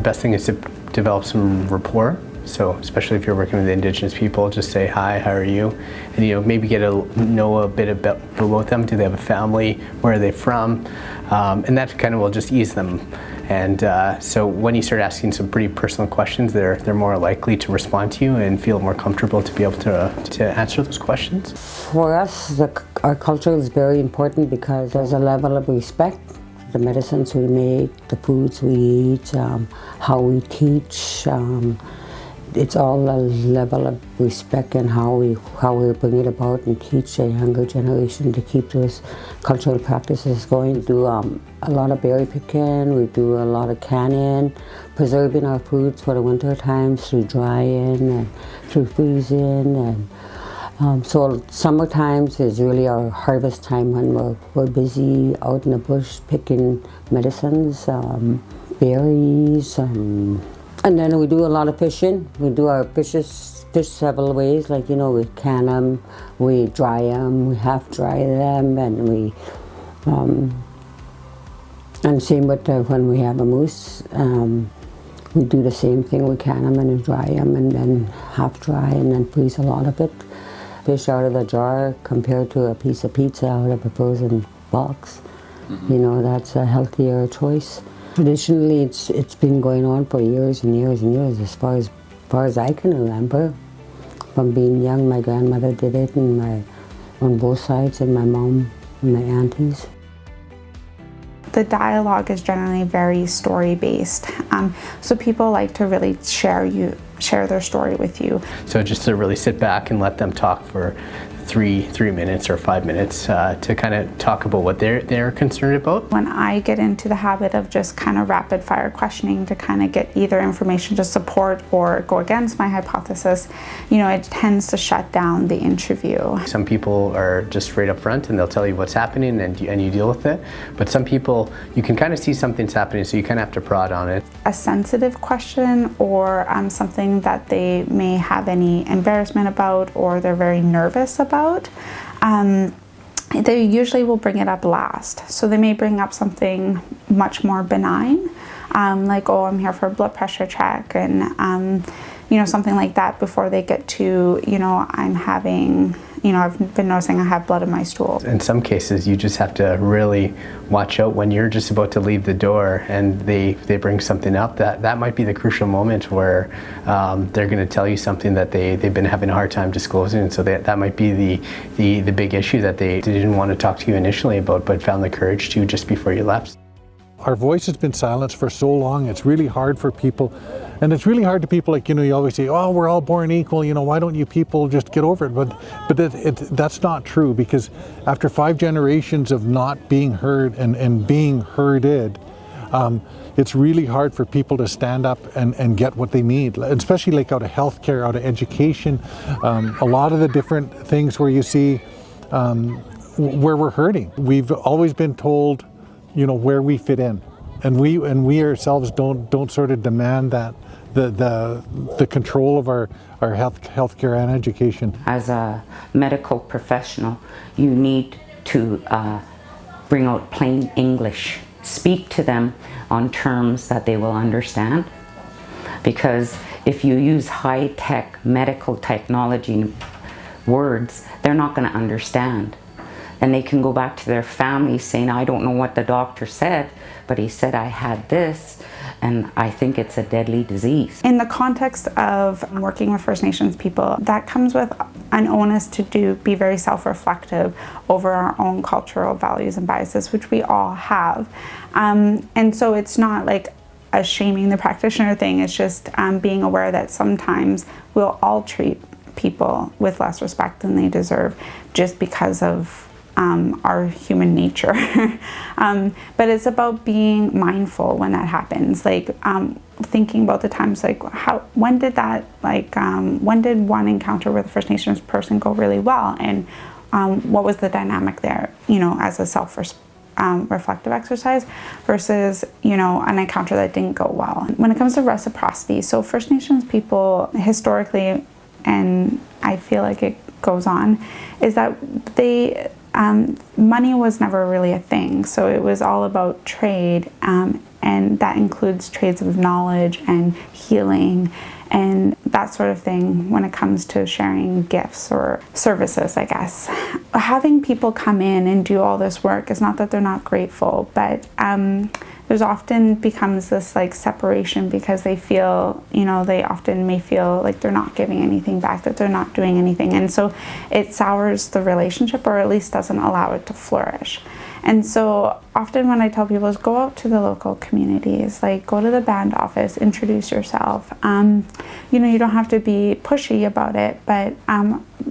best thing is to develop some rapport. So especially if you're working with Indigenous people, just say hi, how are you? And maybe get to know a bit about them. Do they have a family? Where are they from? And that kind of will just ease them. And so when you start asking some pretty personal questions, they're more likely to respond to you and feel more comfortable to be able to answer those questions. For us, our culture is very important because there's a level of respect. The medicines we make, the foods we eat, how we teach. It's all a level of respect and how we bring it about and teach a younger generation to keep those cultural practices going. We do a lot of berry picking, we do a lot of canning, preserving our foods for the winter times through drying and through freezing. And so summer times is really our harvest time when we're busy out in the bush picking medicines, berries. And then we do a lot of fishing. We do our fish several ways, like, we can them, we dry them, we half dry them, and we, and same with when we have a moose, we do the same thing. We can them and dry them and then half dry and then freeze a lot of it. Fish out of the jar compared to a piece of pizza out of a frozen box. Mm-hmm. That's a healthier choice. Traditionally, it's been going on for years and years and years, as far as I can remember. From being young, my grandmother did it, and on both sides, and my mom and my aunties. The dialogue is generally very story-based, so people like to really share their story with you. So just to really sit back and let them talk for 3 minutes or 5 minutes to kind of talk about what they're concerned about. When I get into the habit of just kind of rapid fire questioning to kind of get either information to support or go against my hypothesis, it tends to shut down the interview. Some people are just straight up front and they'll tell you what's happening and you deal with it. But some people, you can kind of see something's happening, so you kind of have to prod on it. A sensitive question or something that they may have any embarrassment about or they're very nervous about, they usually will bring it up last. So they may bring up something much more benign, like, oh, I'm here for a blood pressure check, and something like that, before they get to, I'm having, I've been noticing I have blood in my stool. In some cases, you just have to really watch out when you're just about to leave the door and they bring something up. That might be the crucial moment where they're going to tell you something that they've been having a hard time disclosing. And so that might be the big issue that they didn't want to talk to you initially about, but found the courage to just before you left. Our voice has been silenced for so long, it's really hard for people. And it's really hard to people, like, you always say, oh, we're all born equal, why don't you people just get over it? But that's not true, because after 5 generations of not being heard and being herded, it's really hard for people to stand up and get what they need, especially like out of healthcare, out of education, a lot of the different things where you see where we're hurting. We've always been told, where we fit in, and we ourselves don't sort of demand that the control of our healthcare and education. As a medical professional, you need to bring out plain English. Speak to them on terms that they will understand, because if you use high-tech medical technology words, they're not going to understand. And they can go back to their family saying, I don't know what the doctor said, but he said I had this, and I think it's a deadly disease. In the context of working with First Nations people, that comes with an onus to be very self-reflective over our own cultural values and biases, which we all have. And so it's not like a shaming the practitioner thing, it's just being aware that sometimes we'll all treat people with less respect than they deserve just because of our human nature. But it's about being mindful when that happens, like thinking about the times, like when did one encounter with a First Nations person go really well, and what was the dynamic there, as a self-reflective exercise versus, an encounter that didn't go well. When it comes to reciprocity, so First Nations people historically, and I feel like it goes on, is that money was never really a thing. So it was all about trade, and that includes trades of knowledge and healing and that sort of thing when it comes to sharing gifts or services, I guess. Having people come in and do all this work is not that they're not grateful, but there's often becomes this like separation because they feel, they often may feel like they're not giving anything back, that they're not doing anything. And so it sours the relationship, or at least doesn't allow it to flourish. And so often when I tell people is go out to the local communities, like go to the band office, introduce yourself. You don't have to be pushy about it, but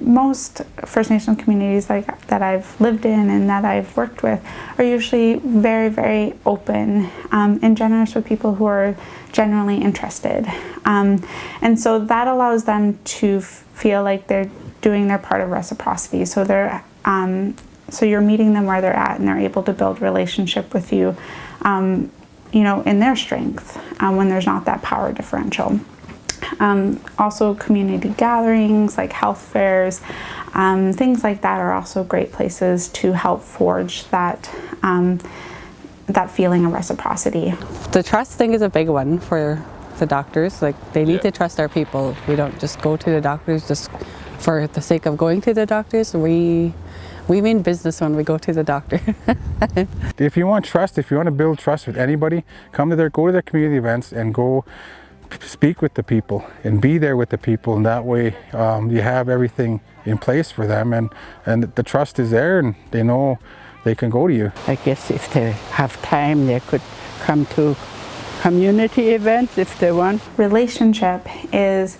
most First Nations communities like that I've lived in and that I've worked with are usually very, very open and generous with people who are genuinely interested. And so that allows them to feel like they're doing their part of reciprocity. So they're so you're meeting them where they're at, and they're able to build relationship with you, in their strength when there's not that power differential. Also, community gatherings like health fairs, things like that are also great places to help forge that that feeling of reciprocity. The trust thing is a big one for the doctors. Like they need to trust our people. We don't just go to the doctors just for the sake of going to the doctors. We mean business when we go to the doctor. If you want trust, if you want to build trust with anybody, go to their community events and go speak with the people and be there with the people, and that way you have everything in place for them, and the trust is there and they know they can go to you. I guess if they have time, they could come to community events if they want. Relationship is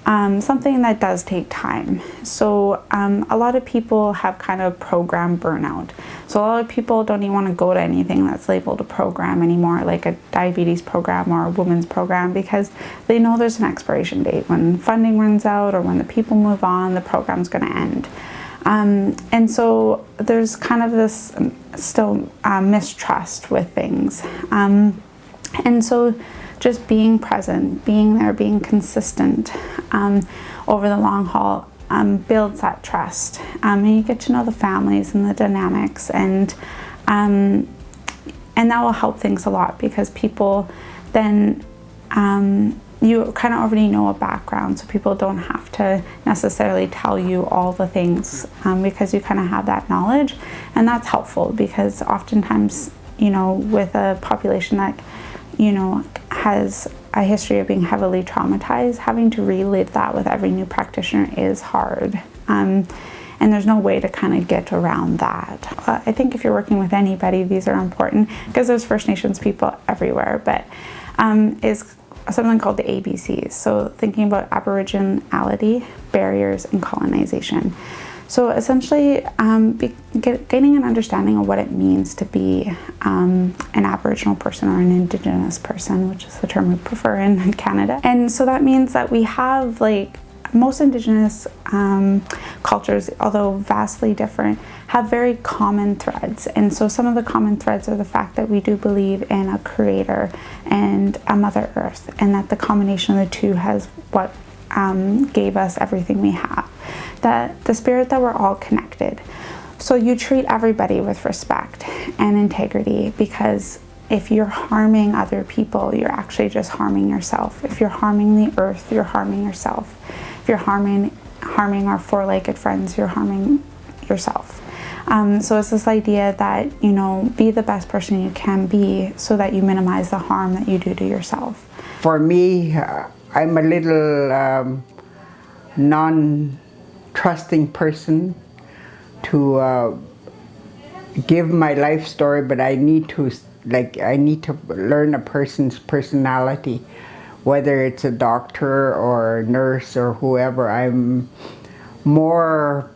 something that does take time. So a lot of people have kind of program burnout. So a lot of people don't even want to go to anything that's labeled a program anymore, like a diabetes program or a women's program, because they know there's an expiration date. When funding runs out or when the people move on, the program's going to end. And so there's kind of this still mistrust with things. And so just being present, being there, being consistent over the long haul builds that trust. And you get to know the families and the dynamics, and that will help things a lot, because people then you kind of already know a background, so people don't have to necessarily tell you all the things because you kind of have that knowledge, and that's helpful because oftentimes, with a population that has a history of being heavily traumatized, having to relive that with every new practitioner is hard. And there's no way to kind of get around that. I think if you're working with anybody, these are important because there's First Nations people everywhere, but is something called the ABCs. So thinking about Aboriginality, barriers, and colonization. So essentially gaining an understanding of what it means to be an Aboriginal person or an Indigenous person, which is the term we prefer in Canada. And so that means that we have most Indigenous cultures, although vastly different, have very common threads. And so some of the common threads are the fact that we do believe in a creator and a Mother Earth, and that the combination of the two has what gave us everything we have. That the spirit that we're all connected. So you treat everybody with respect and integrity, because if you're harming other people, you're actually just harming yourself. If you're harming the earth, you're harming yourself. If you're harming our four-legged friends, you're harming yourself. So it's this idea that, be the best person you can be so that you minimize the harm that you do to yourself. For me, I'm a little non-trusting person to give my life story, but I need to learn a person's personality, whether it's a doctor or a nurse or whoever. I'm more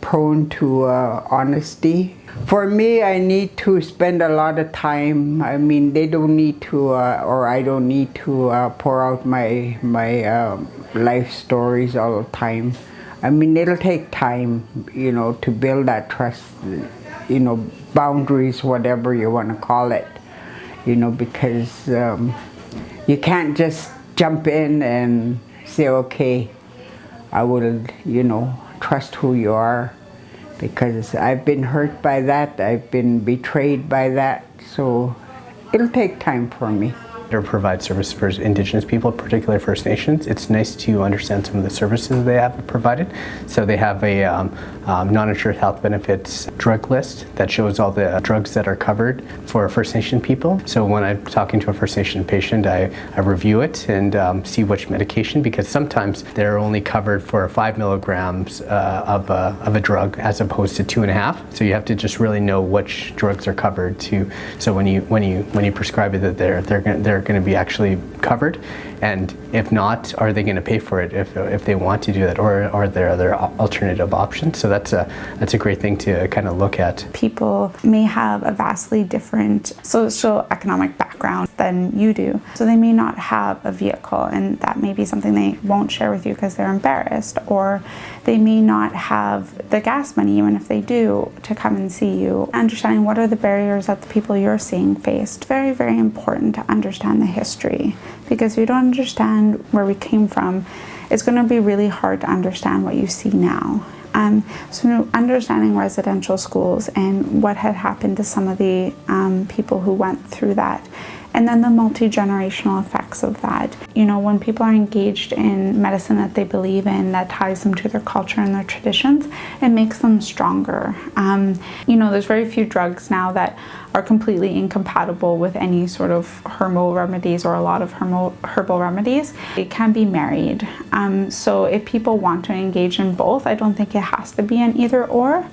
prone to honesty. For me, I need to spend a lot of time. I mean, they don't need to, or I don't need to pour out my life stories all the time. I mean, it'll take time, to build that trust, boundaries, whatever you want to call it, because you can't just jump in and say, okay, I will, trust who you are, because I've been hurt by that, I've been betrayed by that, so it'll take time for me. Or provide service for Indigenous people, particularly First Nations. It's nice to understand some of the services they have provided. So they have a non-insured health benefits drug list that shows all the drugs that are covered for First Nation people. So when I'm talking to a First Nation patient, I review it and see which medication, because sometimes they're only covered for 5 milligrams of a drug as opposed to 2.5. So you have to just really know which drugs are covered to. So when you prescribe it, that they're going to be actually covered, and if not, are they going to pay for it if they want to do that, or are there other alternative options? So that's a great thing to kind of look at. People may have a vastly different socioeconomic background than you do, so they may not have a vehicle, and that may be something they won't share with you because they're embarrassed, or they may not have the gas money, even if they do, to come and see you. Understanding what are the barriers that the people you're seeing faced. Very, very important to understand the history, because if you don't understand where we came from, it's going to be really hard to understand what you see now. So understanding residential schools and what had happened to some of the people who went through that, and then the multi-generational effects of that. You know, when people are engaged in medicine that they believe in, that ties them to their culture and their traditions, it makes them stronger. You know, there's very few drugs now that are completely incompatible with any sort of herbal remedies, or a lot of herbal remedies. It can be married. So if people want to engage in both, I don't think it has to be an either or.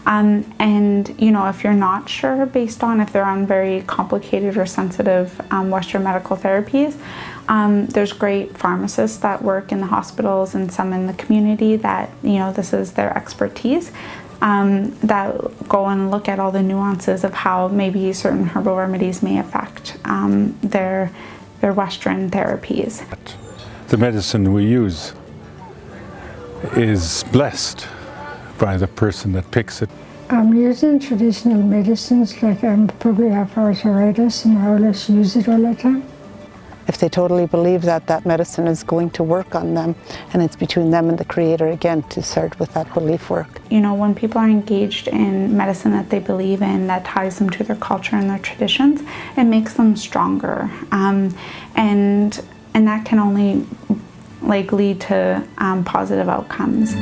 And you know, if you're not sure, based on if they're on very complicated or sensitive Western medical therapies, there's great pharmacists that work in the hospitals and some in the community that, you know, this is their expertise. That go and look at all the nuances of how maybe certain herbal remedies may affect their Western therapies. The medicine we use is blessed by the person that picks it. I'm using traditional medicines, like I probably have arthritis and I always use it all the time. If they totally believe that that medicine is going to work on them, and it's between them and the Creator again to start with that belief work. You know, when people are engaged in medicine that they believe in, that ties them to their culture and their traditions, it makes them stronger, and that can only lead to positive outcomes.